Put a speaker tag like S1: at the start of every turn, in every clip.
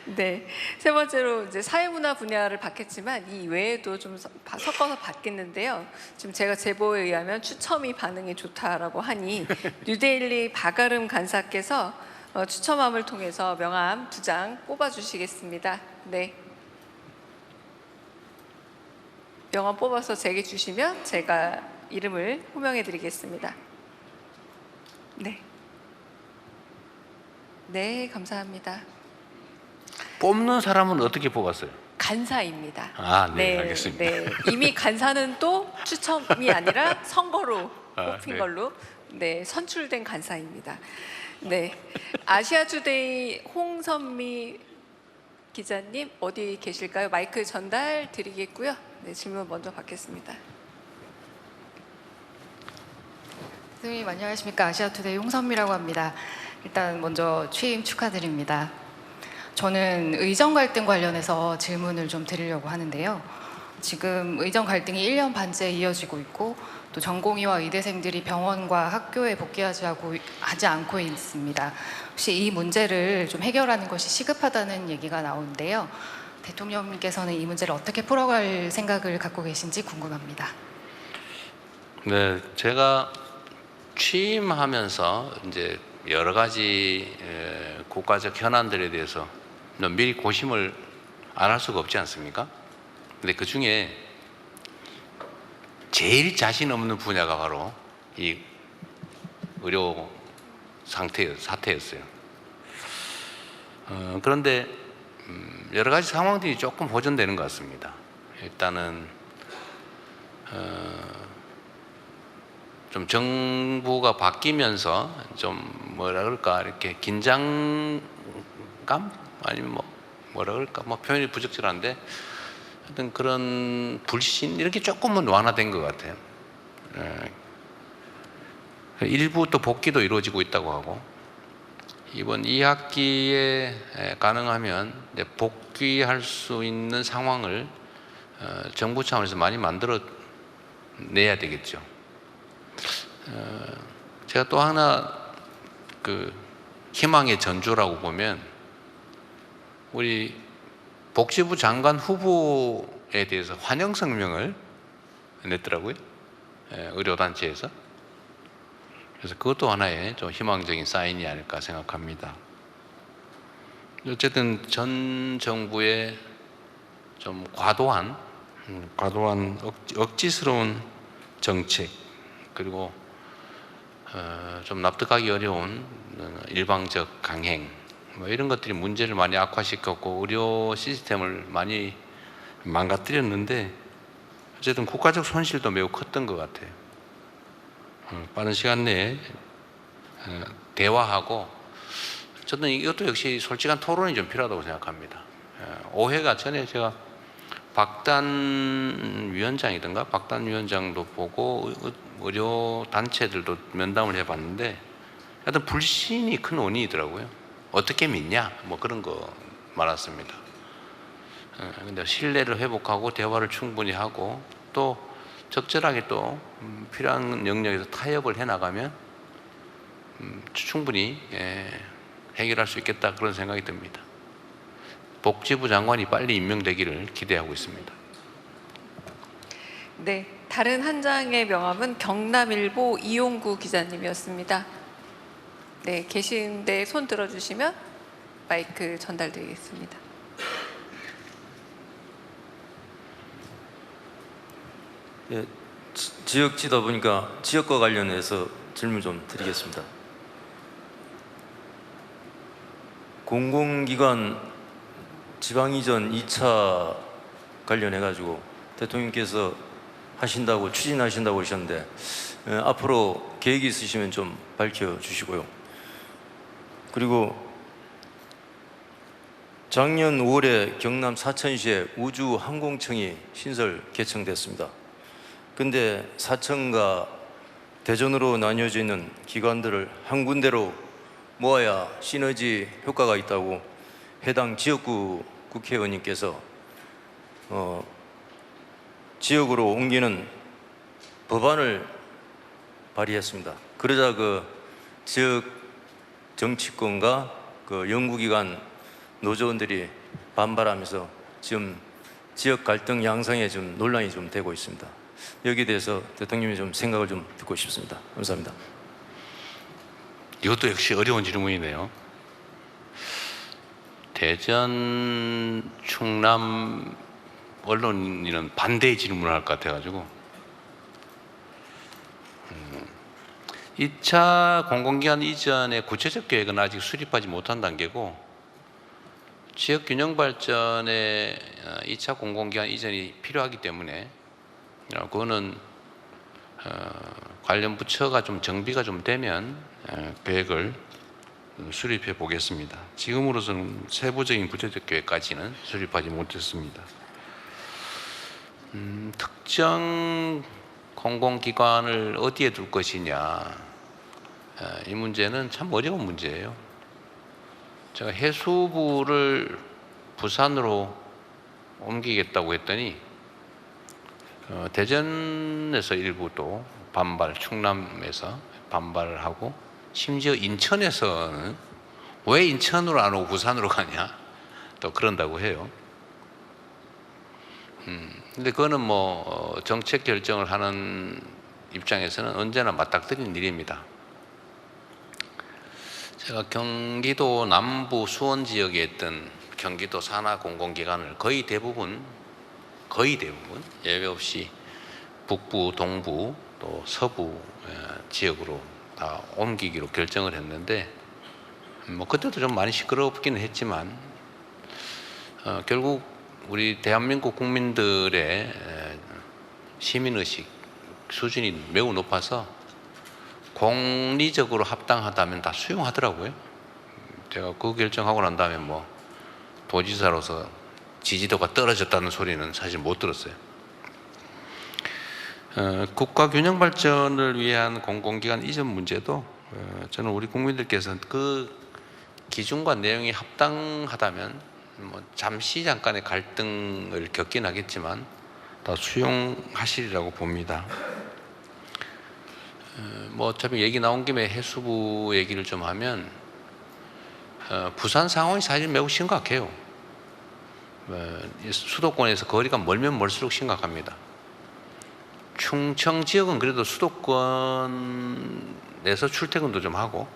S1: 네. 세 번째로 이제 사회문화 분야를 받겠지만 이 외에도 좀 섞어서 받겠는데요. 지금 제가 제보에 의하면 추첨이 반응이 좋다라고 하니 뉴데일리 박아름 간사께서 추첨함을 통해서 명함 2장 뽑아주시겠습니다. 네. 명함 뽑아서 제게 주시면 제가 이름을 호명해 드리겠습니다. 네. 네, 감사합니다.
S2: 뽑는 사람은 어떻게 뽑았어요?
S1: 간사입니다.
S2: 아, 네, 알겠습니다.
S1: 네. 이미 간사는 또 추첨이 아니라 선거로 뽑힌
S2: 네.
S1: 걸로 선출된 간사입니다. 네. 아시아투데이 홍선미 기자님 어디 계실까요? 마이크 전달 드리겠고요. 네, 질문 먼저 받겠습니다.
S3: 선생님 안녕하십니까. 아시아투데이 홍선미라고 합니다. 일단 먼저 취임 축하드립니다. 저는 의정 갈등 관련해서 질문을 좀 드리려고 하는데요. 지금 의정 갈등이 1년 반째 이어지고 있고 또 전공의와 의대생들이 병원과 학교에 복귀하지 않고 있습니다. 혹시 이 문제를 좀 해결하는 것이 시급하다는 얘기가 나오는데요. 대통령님께서는 이 문제를 어떻게 풀어갈 생각을 갖고 계신지 궁금합니다.
S2: 네, 제가 취임하면서 이제 여러 가지 국가적 현안들에 대해서 미리 고심을 안 할 수가 없지 않습니까? 근데 그 중에 제일 자신 없는 분야가 바로 이 의료 사태였어요. 그런데 여러 가지 상황들이 조금 호전되는 것 같습니다. 일단은 좀 정부가 바뀌면서 좀 뭐라 그럴까 이렇게 긴장감 아니면 뭐라 그럴까 표현이 부적절한데 하여튼 그런 불신 이렇게 조금은 완화된 것 같아요. 일부 또 복귀도 이루어지고 있다고 하고 이번 2학기에 가능하면 이제 복귀할 수 있는 상황을 정부 차원에서 많이 만들어 내야 되겠죠. 제가 또 하나 그 희망의 전조라고 보면 우리 복지부 장관 후보에 대해서 환영 성명을 냈더라고요. 의료단체에서. 그래서 그것도 하나의 좀 희망적인 사인이 아닐까 생각합니다. 어쨌든 전 정부의 좀 과도한 억지스러운 정책 그리고 좀 납득하기 어려운 일방적 강행 이런 것들이 문제를 많이 악화시켰고 의료 시스템을 많이 망가뜨렸는데 어쨌든 국가적 손실도 매우 컸던 것 같아요. 빠른 시간 내에 대화하고 저는 이것도 역시 솔직한 토론이 좀 필요하다고 생각합니다. 오해가 전에 제가 박단 위원장도 보고 의료 단체들도 면담을 해봤는데 하여튼 불신이 큰 원인이더라고요. 어떻게 믿냐 그런 거 많았습니다. 근데 신뢰를 회복하고 대화를 충분히 하고 또 적절하게 또 필요한 영역에서 타협을 해나가면 충분히 해결할 수 있겠다 그런 생각이 듭니다. 복지부 장관이 빨리 임명되기를 기대하고 있습니다.
S1: 네, 다른 한 장의 명함은 경남일보 이용구 기자님이었습니다. 네, 계신데 손 들어주시면 마이크 전달드리겠습니다.
S4: 예, 지역지다 보니까 지역과 관련해서 질문 좀 드리겠습니다. 공공기관 지방이전 2차 관련해가지고 대통령께서 추진하신다고 그러셨는데 앞으로 계획이 있으시면 좀 밝혀주시고요. 그리고 작년 5월에 경남 사천시에 우주항공청이 신설 개청됐습니다. 근데 사천과 대전으로 나뉘어져 있는 기관들을 한 군데로 모아야 시너지 효과가 있다고 해당 지역구 국회의원님께서 지역으로 옮기는 법안을 발의했습니다. 그러자 그 지역 정치권과 그 연구기관 노조원들이 반발하면서 지금 지역 갈등 양상에 좀 논란이 좀 되고 있습니다. 여기에 대해서 대통령이 좀 생각을 좀 듣고 싶습니다. 감사합니다.
S2: 이것도 역시 어려운 질문이네요. 대전, 충남 언론인은 반대의 질문을 할 것 같아가지고 2차 공공기관 이전의 구체적 계획은 아직 수립하지 못한 단계고 지역균형 발전에 2차 공공기관 이전이 필요하기 때문에 그거는 관련 부처가 좀 정비가 좀 되면 계획을 수립해 보겠습니다. 지금으로서는 세부적인 구체적 계획까지는 수립하지 못했습니다. 특정 공공기관을 어디에 둘 것이냐, 이 문제는 참 어려운 문제예요. 제가 해수부를 부산으로 옮기겠다고 했더니 대전에서 일부 또 반발, 충남에서 반발을 하고 심지어 인천에서는 왜 인천으로 안 오고 부산으로 가냐 또 그런다고 해요. 근데 그거는 뭐 정책 결정을 하는 입장에서는 언제나 맞닥뜨리는 일입니다. 제가 경기도 남부 수원 지역에 있던 경기도 산하 공공기관을 거의 대부분 예외 없이 북부, 동부 또 서부 지역으로 다 옮기기로 결정을 했는데 뭐 그때도 좀 많이 시끄럽기는 했지만 결국 우리 대한민국 국민들의 시민의식 수준이 매우 높아서 공리적으로 합당하다면 다 수용하더라고요. 제가 그 결정하고 난 다음에 뭐 도지사로서 지지도가 떨어졌다는 소리는 사실 못 들었어요. 국가 균형 발전을 위한 공공기관 이전 문제도 저는 우리 국민들께서 그 기준과 내용이 합당하다면 뭐 잠깐의 갈등을 겪긴 하겠지만 다 수용하시리라고 봅니다. 뭐 어차피 얘기 나온 김에 해수부 얘기를 좀 하면 부산 상황이 사실 매우 심각해요. 수도권에서 거리가 멀면 멀수록 심각합니다. 충청 지역은 그래도 수도권에서 출퇴근도 좀 하고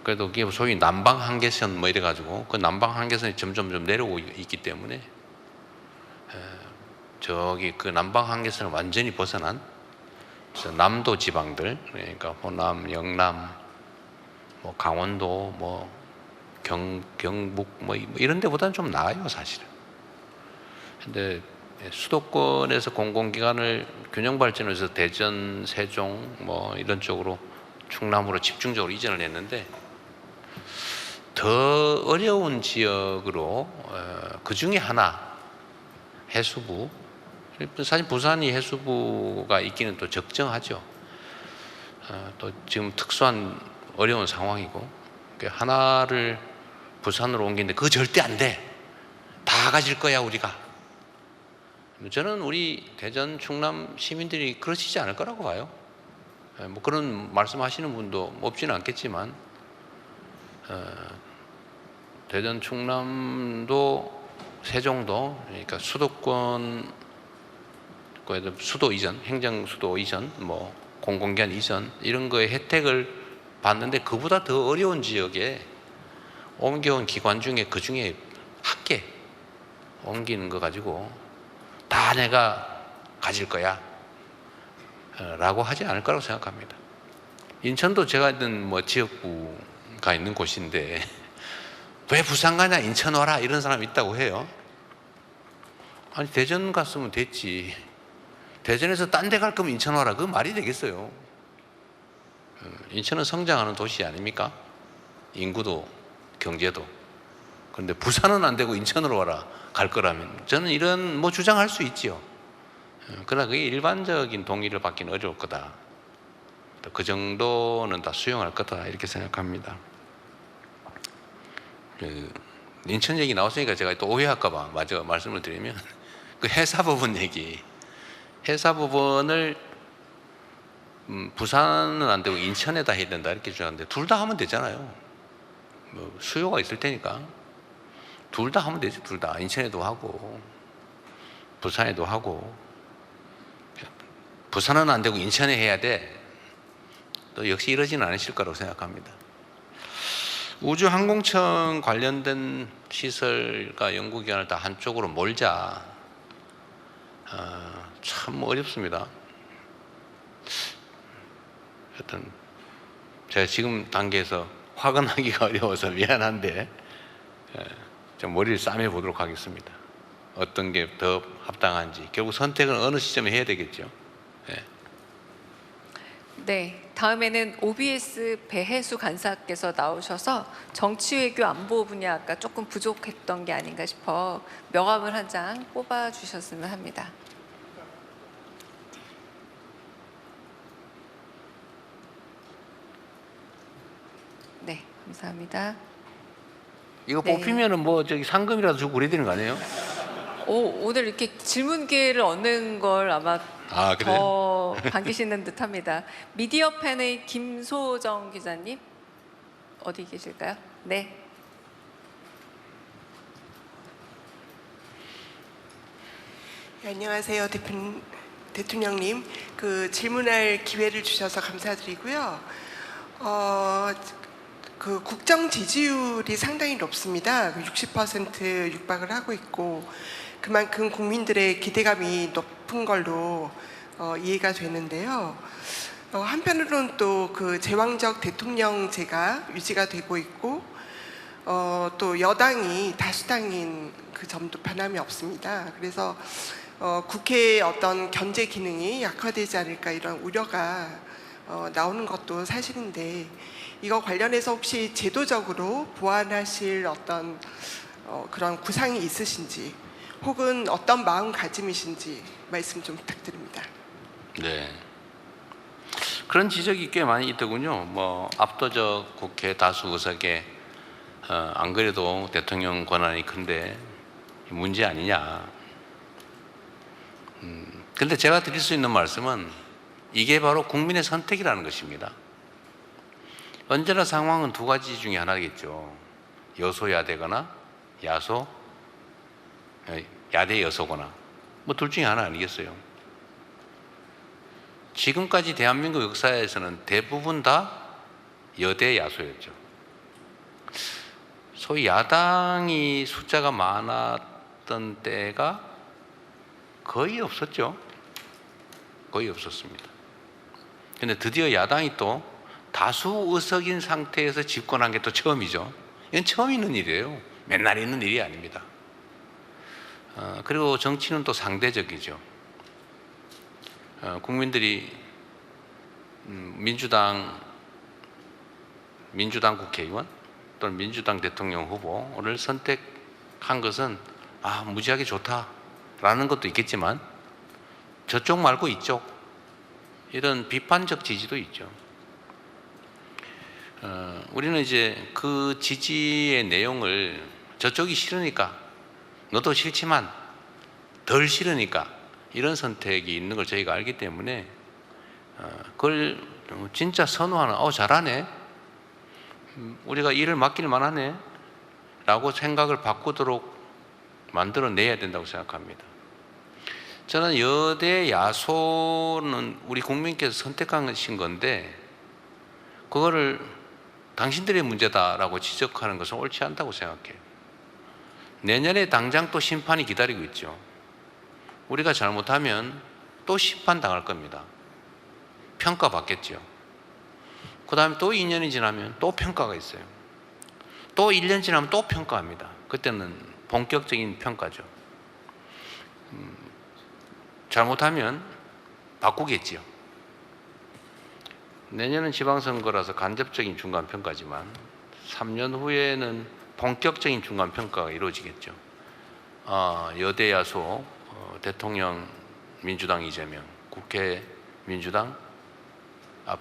S2: 그래도 그게 소위 남방 한계선 뭐 이래가지고 그 남방 한계선이 점점 좀 내려오고 있기 때문에 저기 그 남방 한계선을 완전히 벗어난 남도 지방들 그러니까 호남, 영남, 뭐 강원도, 뭐 경북 뭐 이런 데보다는 좀 나아요 사실은. 근데 수도권에서 공공기관을 균형 발전해서 대전, 세종 뭐 이런 쪽으로 충남으로 집중적으로 이전을 했는데 더 어려운 지역으로 그 중에 하나 해수부. 사실 부산이 해수부가 있기는 또 적정하죠. 또 지금 특수한 어려운 상황이고 하나를 부산으로 옮기는데 그거 절대 안 돼. 다 가질 거야 우리가. 저는 우리 대전 충남 시민들이 그러시지 않을 거라고 봐요. 뭐 그런 말씀하시는 분도 없지는 않겠지만 대전 충남도 세종도 그러니까 수도권 수도 이전, 행정 수도 이전, 뭐 공공기관 이전 이런 거에 혜택을 받는데 그보다 더 어려운 지역에 옮겨온 기관 중에 그 중에 한 개 옮기는 거 가지고 다 내가 가질 거야 라고 하지 않을 거라고 생각합니다. 인천도 제가 있는 뭐 지역구가 있는 곳인데 왜 부산 가냐 인천 와라 이런 사람이 있다고 해요. 아니 대전 갔으면 됐지. 대전에서 딴 데 갈 거면 인천 와라. 그 말이 되겠어요. 인천은 성장하는 도시 아닙니까? 인구도 경제도. 그런데 부산은 안 되고 인천으로 와라 갈 거라면 저는 이런 뭐 주장할 수 있지요. 그러나 그게 일반적인 동의를 받기는 어려울 거다. 그 정도는 다 수용할 거다 이렇게 생각합니다. 인천 얘기 나왔으니까 제가 또 오해할까 봐 마저 말씀을 드리면 그 해사법원 얘기. 해사법원을 부산은 안 되고 인천에다 해야 된다 이렇게 주장하는데 둘 다 하면 되잖아요. 뭐 수요가 있을 테니까 둘 다 하면 되지. 둘 다. 인천에도 하고 부산에도 하고. 부산은 안 되고 인천에 해야 돼. 또 역시 이러지는 않으실 거라고 생각합니다. 우주항공청 관련된 시설과 연구기관을 다 한쪽으로 몰자. 참 어렵습니다. 하여튼 제가 지금 단계에서 화근하기가 어려워서 미안한데 좀 머리를 싸매 보도록 하겠습니다. 어떤 게 더 합당한지. 결국 선택은 어느 시점에 해야 되겠죠.
S1: 네, 다음에는 OBS 배혜수 간사께서 나오셔서 정치외교 안보 분야가 조금 부족했던 게 아닌가 싶어 명함을 한 장 뽑아 주셨으면 합니다. 네, 감사합니다.
S2: 이거
S1: 네.
S2: 뽑히면은 뭐 저기 상금이라도 주고 그래야 되는 거 아니에요?
S1: 오늘 이렇게 질문 기회를 얻는 걸 아마
S2: 아, 그래요?
S1: 더 반기시는 듯합니다. 미디어 팬의 김소정 기자님 어디 계실까요? 네.
S5: 네, 안녕하세요, 대통령님. 그 질문할 기회를 주셔서 감사드리고요. 그 국정 지지율이 상당히 높습니다. 60% 육박을 하고 있고 그만큼 국민들의 기대감이 높은 걸로 이해가 되는데요. 한편으로는 또 그 제왕적 대통령제가 유지가 되고 있고 또 여당이 다수당인 그 점도 변함이 없습니다. 그래서 국회의 어떤 견제 기능이 약화되지 않을까 이런 우려가 나오는 것도 사실인데 이거 관련해서 혹시 제도적으로 보완하실 어떤 그런 구상이 있으신지 혹은 어떤 마음가짐이신지 말씀 좀 부탁드립니다.
S2: 네. 그런 지적이 꽤 많이 있더군요. 뭐 압도적 국회 다수 의석에 안 그래도 대통령 권한이 큰데 문제 아니냐. 근데 제가 드릴 수 있는 말씀은 이게 바로 국민의 선택이라는 것입니다. 언제나 상황은 두 가지 중에 하나겠죠. 여소야대거나 야대 여소거나 뭐 둘 중에 하나 아니겠어요. 지금까지 대한민국 역사에서는 대부분 다 여대 야소였죠. 소위 야당이 숫자가 많았던 때가 거의 없었죠. 거의 없었습니다. 근데 드디어 야당이 또 다수 의석인 상태에서 집권한 게 또 처음이죠. 이건 처음 있는 일이에요. 맨날 있는 일이 아닙니다. 그리고 정치는 또 상대적이죠. 국민들이 민주당 국회의원 또는 민주당 대통령 후보를 선택한 것은 무지하게 좋다라는 것도 있겠지만 저쪽 말고 이쪽 이런 비판적 지지도 있죠. 우리는 이제 그 지지의 내용을 저쪽이 싫으니까 너도 싫지만 덜 싫으니까 이런 선택이 있는 걸 저희가 알기 때문에 그걸 진짜 선호하는 잘하네 우리가 일을 맡길 만하네 라고 생각을 바꾸도록 만들어내야 된다고 생각합니다. 저는 여대 야소는 우리 국민께서 선택하신 건데 그거를 당신들의 문제다라고 지적하는 것은 옳지 않다고 생각해요. 내년에 당장 또 심판이 기다리고 있죠. 우리가 잘못하면 또 심판당할 겁니다. 평가받겠죠. 그 다음에 또 2년이 지나면 또 평가가 있어요. 또 1년 지나면 또 평가합니다. 그때는 본격적인 평가죠. 잘못하면 바꾸겠지요. 내년은 지방선거라서 간접적인 중간평가지만 3년 후에는 본격적인 중간평가가 이루어지겠죠. 여대 야소 대통령 민주당 이재명, 국회 민주당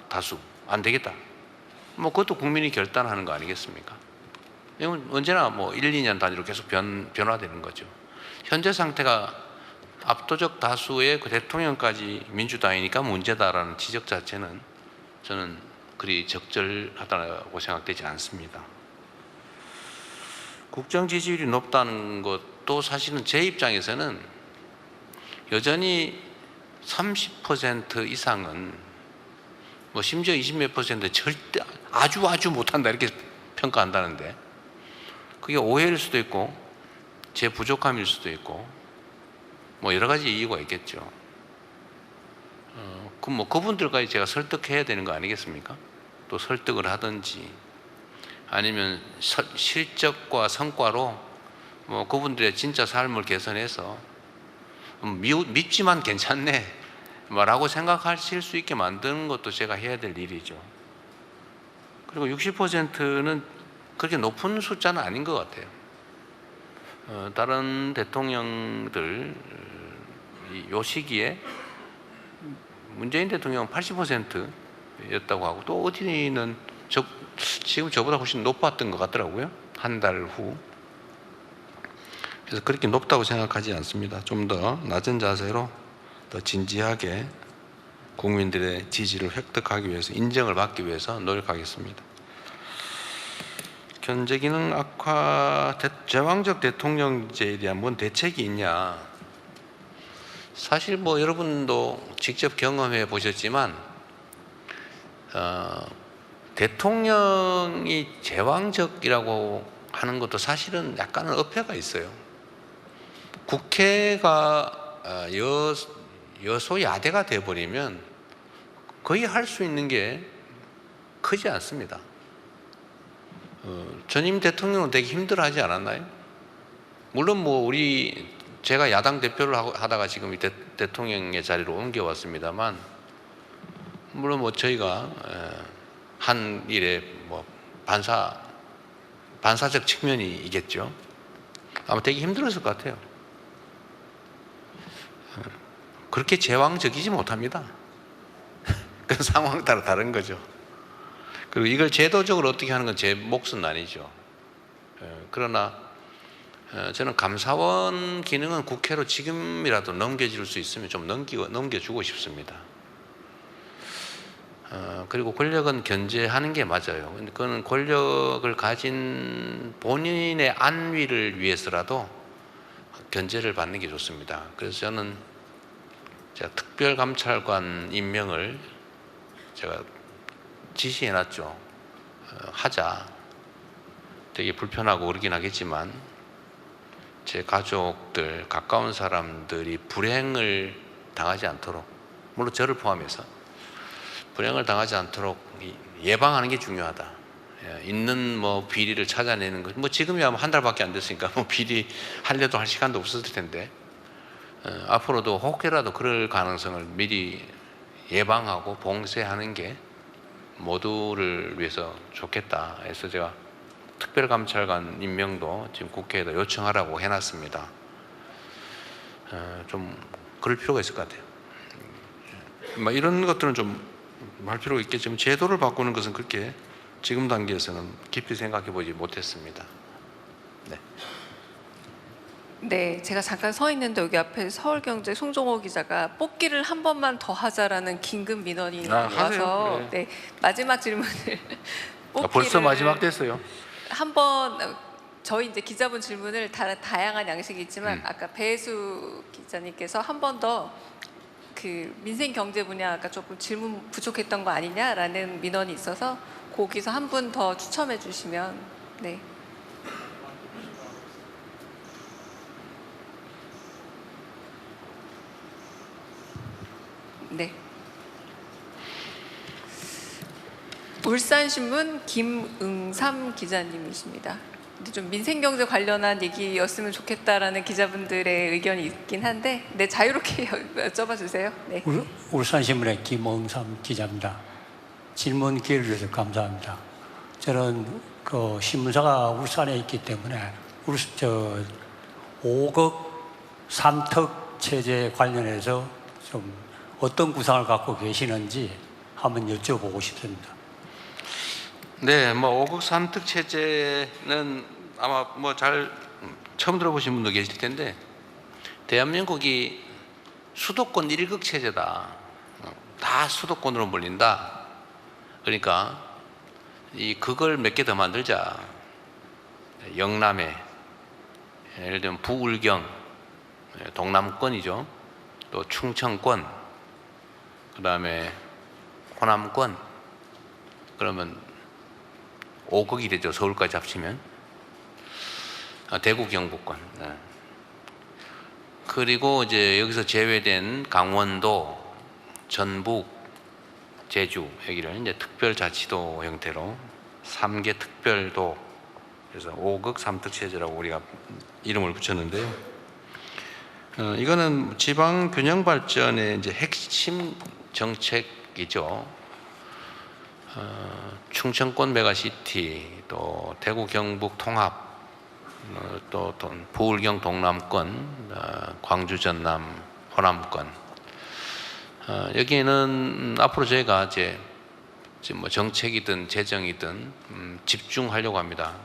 S2: 다수 안 되겠다. 뭐 그것도 국민이 결단하는 거 아니겠습니까? 이건 언제나 뭐 1, 2년 단위로 계속 변화되는 거죠. 현재 상태가 압도적 다수의 그 대통령까지 민주당이니까 문제다라는 지적 자체는 저는 그리 적절하다고 생각되지 않습니다. 국정 지지율이 높다는 것도 사실은 제 입장에서는 여전히 30% 이상은 뭐 심지어 20몇 퍼센트 절대 아주 못한다 이렇게 평가한다는데 그게 오해일 수도 있고 제 부족함일 수도 있고 뭐 여러 가지 이유가 있겠죠. 그럼 뭐 그분들까지 제가 설득해야 되는 거 아니겠습니까? 또 설득을 하든지 아니면 실적과 성과로 뭐 그분들의 진짜 삶을 개선해서 믿지만 괜찮네 라고 생각하실 수 있게 만드는 것도 제가 해야 될 일이죠. 그리고 60%는 그렇게 높은 숫자는 아닌 것 같아요. 다른 대통령들 요 시기에 문재인 대통령은 80%였다고 하고 또 어디는 지금 저보다 훨씬 높았던 것 같더라고요. 한 달 후. 그래서 그렇게 높다고 생각하지 않습니다. 좀 더 낮은 자세로 더 진지하게 국민들의 지지를 획득하기 위해서 인정을 받기 위해서 노력하겠습니다. 견제 기능 악화, 제왕적 대통령제에 대한 뭔 대책이 있냐? 사실 뭐 여러분도 직접 경험해 보셨지만 대통령이 제왕적이라고 하는 것도 사실은 약간은 어폐가 있어요. 국회가 여소야대가 돼버리면 거의 할 수 있는 게 크지 않습니다. 전임 대통령은 되게 힘들어하지 않았나요? 물론 뭐 제가 야당 대표를 하다가 지금 이 대통령의 자리로 옮겨왔습니다만 물론 뭐 저희가 한 일에 뭐 반사적 측면이 있겠죠. 아마 되게 힘들었을 것 같아요. 그렇게 제왕적이지 못합니다. 그 상황 따라 다른 거죠. 그리고 이걸 제도적으로 어떻게 하는 건 제 몫은 아니죠. 그러나 저는 감사원 기능은 국회로 지금이라도 넘겨줄 수 있으면 좀 넘겨주고 싶습니다. 그리고 권력은 견제하는 게 맞아요. 근데 그건 권력을 가진 본인의 안위를 위해서라도 견제를 받는 게 좋습니다. 그래서 저는 제가 특별감찰관 임명을 제가 지시해놨죠. 하자. 되게 불편하고 그러긴 하겠지만 제 가족들, 가까운 사람들이 불행을 당하지 않도록, 물론 저를 포함해서 불행을 당하지 않도록 예방하는 게 중요하다. 있는 뭐 비리를 찾아내는 것, 뭐 지금이야 한 달밖에 안 됐으니까 뭐 비리 하려도 할 시간도 없었을 텐데 앞으로도 혹여라도 그럴 가능성을 미리 예방하고 봉쇄하는 게 모두를 위해서 좋겠다 해서 제가 특별감찰관 임명도 지금 국회에다 요청하라고 해놨습니다. 좀 그럴 필요가 있을 것 같아요. 뭐 이런 것들은 좀 할 필요가 있겠지만 제도를 바꾸는 것은 그렇게 지금 단계에서는 깊이 생각해 보지 못했습니다. 네.
S1: 네, 제가 잠깐 서 있는데 여기 앞에 서울경제 송종호 기자가 뽑기를 한 번만 더 하자라는 긴급 민원이 와서
S2: 네.
S1: 네, 마지막 질문을
S2: 벌써 마지막 됐어요.
S1: 한번 저희 이제 기자분 질문을 다양한 양식이 있지만 아까 배수 기자님께서 한 번 더 그 민생 경제 분야가 조금 질문 부족했던 거 아니냐라는 민원이 있어서 거기서 한 분 더 추첨해 주시면 네. 네. 울산신문 김응삼 기자님이십니다. 근데 좀 민생경제 관련한 얘기였으면 좋겠다라는 기자분들의 의견이 있긴 한데, 네 자유롭게 여쭤봐 주세요. 네.
S6: 울산신문의 김응삼 기자입니다. 질문 기회를 주셔서 감사합니다. 저는 그 신문사가 울산에 있기 때문에 5급 삼특 체제 관련해서 좀 어떤 구상을 갖고 계시는지 한번 여쭤보고 싶습니다.
S2: 네, 뭐 5급 삼특 체제는 아마 뭐 잘 처음 들어보신 분도 계실 텐데 대한민국이 수도권 1극 체제다. 다 수도권으로 몰린다. 그러니까 이 극을 몇 개 더 만들자. 영남에 예를 들면 부울경, 동남권이죠. 또 충청권, 그 다음에 호남권, 그러면 5극이 되죠. 서울까지 합치면. 대구 경북권. 네. 그리고 이제 여기서 제외된 강원도, 전북, 제주 여기를 이제 특별자치도 형태로 3개 특별도, 그래서 5극 3특 체제라고 우리가 이름을 붙였는데요. 이거는 지방 균형 발전의 이제 핵심 정책이죠. 충청권 메가시티, 또 대구 경북 통합, 또 부울경 동남권, 광주 전남 호남권. 여기에는 앞으로 저희가 이제 뭐 정책이든 재정이든 집중하려고 합니다.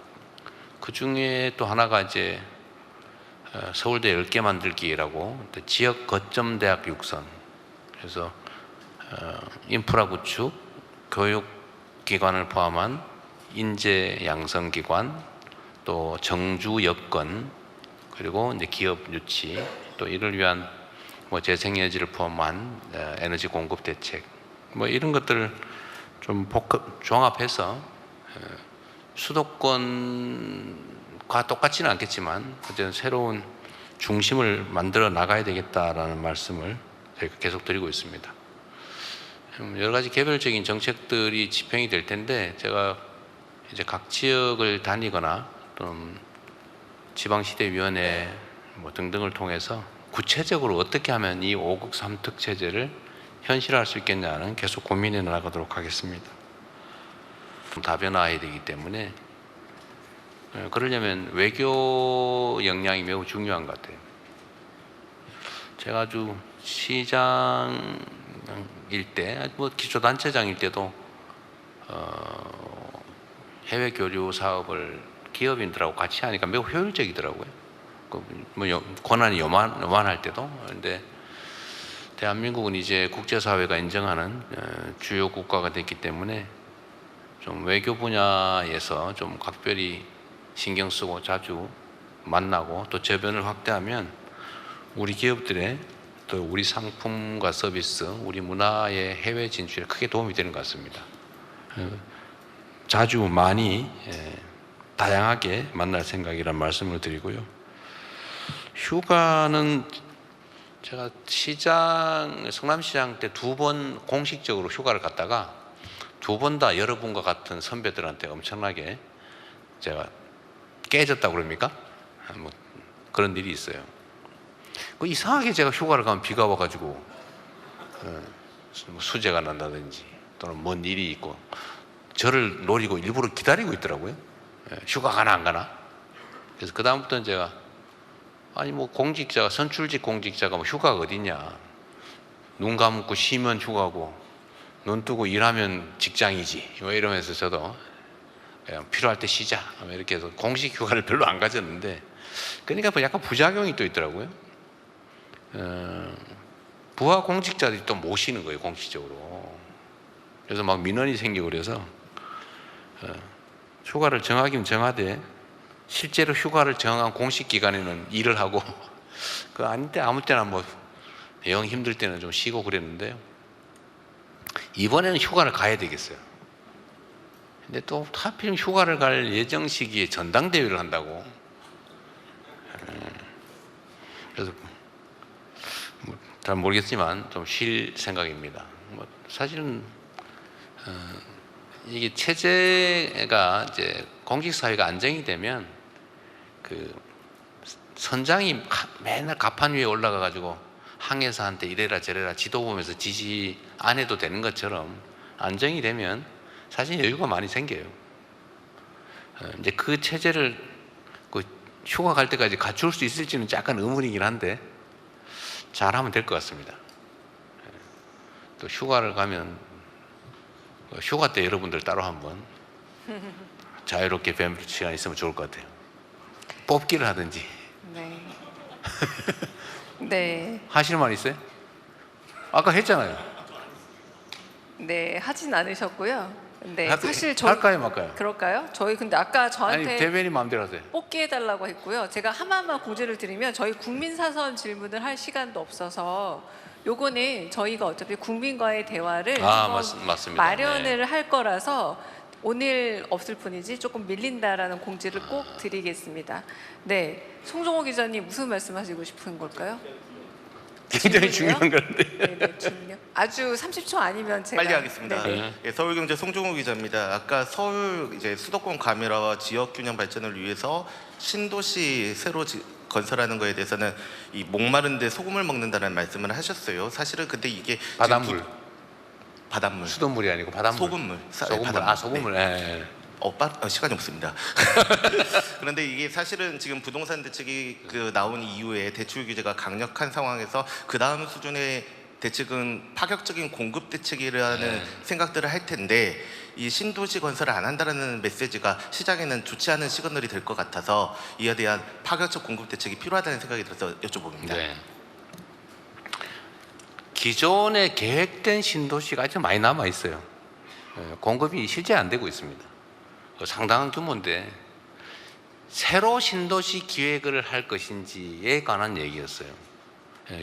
S2: 그 중에 또 하나가 이제 서울대 10개 만들기라고 지역 거점 대학 육선. 그래서 인프라 구축, 교육 기관을 포함한 인재 양성 기관, 또 정주 여건, 그리고 이제 기업 유치, 또 이를 위한 뭐 재생에너지를 포함한 에너지 공급 대책, 뭐 이런 것들을 좀 종합해서 수도권과 똑같지는 않겠지만 어쨌든 새로운 중심을 만들어 나가야 되겠다라는 말씀을 저희가 계속 드리고 있습니다. 여러 가지 개별적인 정책들이 집행이 될 텐데, 제가 이제 각 지역을 다니거나 또는 지방시대위원회 뭐 등등을 통해서 구체적으로 어떻게 하면 이 5극 3특 체제를 현실화할 수 있겠냐는 계속 고민해 나가도록 하겠습니다. 다변화해야 되기 때문에 그러려면 외교 역량이 매우 중요한 것 같아요. 제가 아주 시장일 때, 뭐 기초단체장일 때도 해외 교류 사업을 기업인들하고 같이 하니까 매우 효율적이더라고요. 뭐 권한이 요만할 때도. 그런데 대한민국은 이제 국제사회가 인정하는 주요 국가가 됐기 때문에 좀 외교 분야에서 좀 각별히 신경 쓰고 자주 만나고 또 저변을 확대하면 우리 기업들의 또 우리 상품과 서비스, 우리 문화의 해외 진출에 크게 도움이 되는 것 같습니다. 자주 많이 다양하게 만날 생각이란 말씀을 드리고요. 휴가는 제가 성남시장 때 2번 공식적으로 휴가를 갔다가 2번 다 여러분과 같은 선배들한테 엄청나게 제가 깨졌다고 그럽니까? 뭐 그런 일이 있어요. 이상하게 제가 휴가를 가면 비가 와가지고 수재가 난다든지 또는 뭔 일이 있고 저를 노리고 일부러 기다리고 있더라고요. 휴가 가나 안 가나? 그래서 그 다음부터는 제가 아니 뭐 공직자가, 선출직 공직자가 뭐 휴가가 어딨냐, 눈 감고 쉬면 휴가고 눈 뜨고 일하면 직장이지 뭐 이러면서 저도 그냥 필요할 때 쉬자 이렇게 해서 공식 휴가를 별로 안 가졌는데, 그러니까 뭐 약간 부작용이 또 있더라고요. 부하 공직자들이 또 못 쉬는 거예요, 공식적으로. 그래서 막 민원이 생기고 그래서 휴가를 정하긴 정하되 실제로 휴가를 정한 공식 기간에는 일을 하고 그 아닌데 아무 때나 뭐 영 힘들 때는 좀 쉬고 그랬는데요. 이번에는 휴가를 가야 되겠어요. 근데 또 하필 휴가를 갈 예정 시기에 전당대회를 한다고. 그래서 뭐 잘 모르겠지만 좀 쉴 생각입니다. 뭐 사실은 이게 체제가 이제 공직 사회가 안정이 되면 그 선장이 맨날 갑판 위에 올라가 가지고 항해사한테 이래라 저래라 지도 보면서 지시 안 해도 되는 것처럼 안정이 되면 사실 여유가 많이 생겨요. 이제 그 체제를 그 휴가 갈 때까지 갖출 수 있을지는 약간 의문이긴 한데 잘하면 될 것 같습니다. 또 휴가를 가면 휴가 때 여러분들 따로 한번 자유롭게 뵐 시간 있으면 좋을 것 같아요. 뽑기를 하든지.
S1: 네. 네.
S2: 하실 말 있어요? 아까 했잖아요.
S1: 네, 하진 않으셨고요. 네, 사실
S2: 할까요, 말까요?
S1: 그럴까요? 저희 근데 아까
S2: 아니
S1: 저한테
S2: 대변인 마음대로 하세요.
S1: 뽑기 해달라고 했고요. 제가 하나만 공지를 드리면 저희 국민 사선 질문을 할 시간도 없어서 요거는 저희가 어차피 국민과의 대화를 한번
S2: 맞습니다.
S1: 마련을 할 거라서 오늘 없을 뿐이지 조금 밀린다라는 공지를 꼭 드리겠습니다. 네, 송종호 기자님 무슨 말씀하시고 싶은 걸까요?
S2: 굉장히
S1: 질문이요?
S2: 중요한 건데.
S1: 네, 질문요. 아주 30초 아니면 제가
S7: 빨리 하겠습니다.
S1: 네.
S7: 예, 서울경제 송종우 기자입니다. 아까 서울 이제 수도권 가밀화와 지역 균형 발전을 위해서 신도시 새로 건설하는 거에 대해서는 이 목마른데 소금을 먹는다는 말씀을 하셨어요. 사실은 근데 이게 지금
S2: 바닷물.
S7: 바닷물,
S2: 수돗물이 아니고 바닷물.
S7: 소금물,
S2: 소금물.
S7: 바닷물.
S2: 아, 소금물. 예.
S7: 시간이 없습니다. 그런데 이게 사실은 지금 부동산 대책이 나온 이후에 대출 규제가 강력한 상황에서 그 다음 수준의 대책은 파격적인 공급 대책이라는 생각들을 할 텐데 이 신도시 건설을 안 한다는 메시지가 시장에는 좋지 않은 시그널이 될 것 같아서 이에 대한 파격적 공급 대책이 필요하다는 생각이 들어서 여쭤봅니다.
S2: 네. 기존에 계획된 신도시가 아주 많이 남아 있어요. 공급이 실제 안 되고 있습니다. 상당한 규모인데 새로 신도시 기획을 할 것인지에 관한 얘기였어요.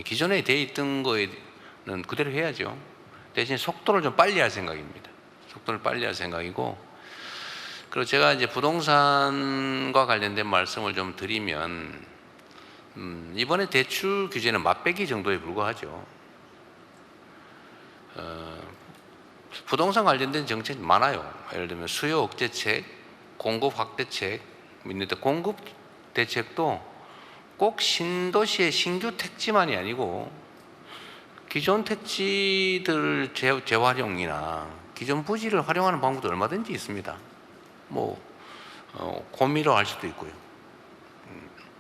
S2: 기존에 돼 있던 거에는 그대로 해야죠. 대신 속도를 좀 빨리 할 생각입니다. 속도를 빨리 할 생각이고, 그리고 제가 이제 부동산과 관련된 말씀을 좀 드리면 이번에 대출 규제는 맛배기 정도에 불과하죠. 부동산 관련된 정책이 많아요. 예를 들면 수요 억제책, 공급 확대책 있는데, 공급 대책도 꼭 신도시의 신규 택지만이 아니고 기존 택지들 재활용이나 기존 부지를 활용하는 방법도 얼마든지 있습니다. 고미로 할 수도 있고요.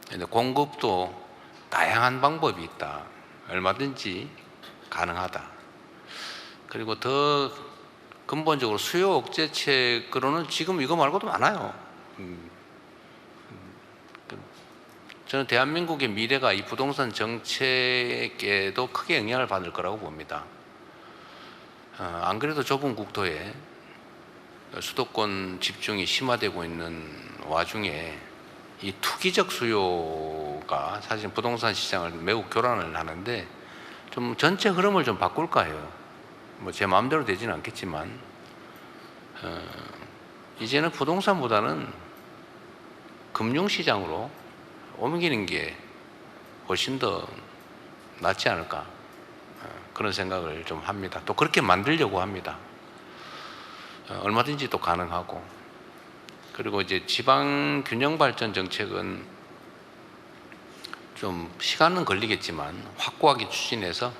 S2: 근데 공급도 다양한 방법이 있다. 얼마든지 가능하다. 그리고 더 근본적으로 수요 억제책으로는 지금 이거 말고도 많아요. 저는 대한민국의 미래가 이 부동산 정책에도 크게 영향을 받을 거라고 봅니다. 안 그래도 좁은 국토에 수도권 집중이 심화되고 있는 와중에 이 투기적 수요가 사실 부동산 시장을 매우 교란을 하는데, 좀 전체 흐름을 좀 바꿀까 해요. 제 마음대로 되지는 않겠지만 이제는 부동산보다는 금융시장으로 옮기는 게 훨씬 더 낫지 않을까, 그런 생각을 좀 합니다. 또 그렇게 만들려고 합니다. 얼마든지 또 가능하고. 그리고 이제 지방 균형 발전 정책은 좀 시간은 걸리겠지만 확고하게 추진해서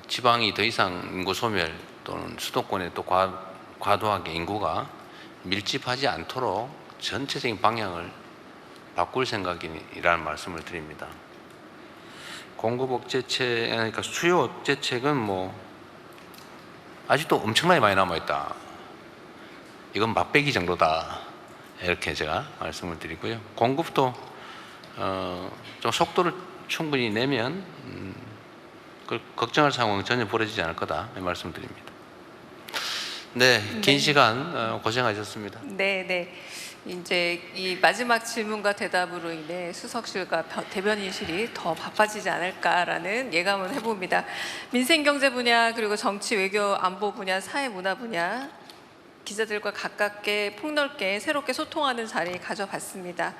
S2: 지방이 더 이상 인구 소멸 또는 수도권에 또 과도하게 인구가 밀집하지 않도록 전체적인 방향을 바꿀 생각이라는 말씀을 드립니다. 공급 억제책, 그러니까 수요 억제책은 아직도 엄청나게 많이 남아 있다. 이건 맛배기 정도다. 이렇게 제가 말씀을 드리고요. 공급도 좀 속도를 충분히 내면 걱정할 상황은 전혀 벌어지지 않을 거다, 이 말씀드립니다. 네, 긴 시간 고생하셨습니다.
S1: 네. 이제 이 마지막 질문과 대답으로 인해 수석실과 대변인실이 더 바빠지지 않을까라는 예감을 해봅니다. 민생경제 분야, 그리고 정치, 외교, 안보 분야, 사회, 문화 분야 기자들과 가깝게 폭넓게 새롭게 소통하는 자리 가져봤습니다.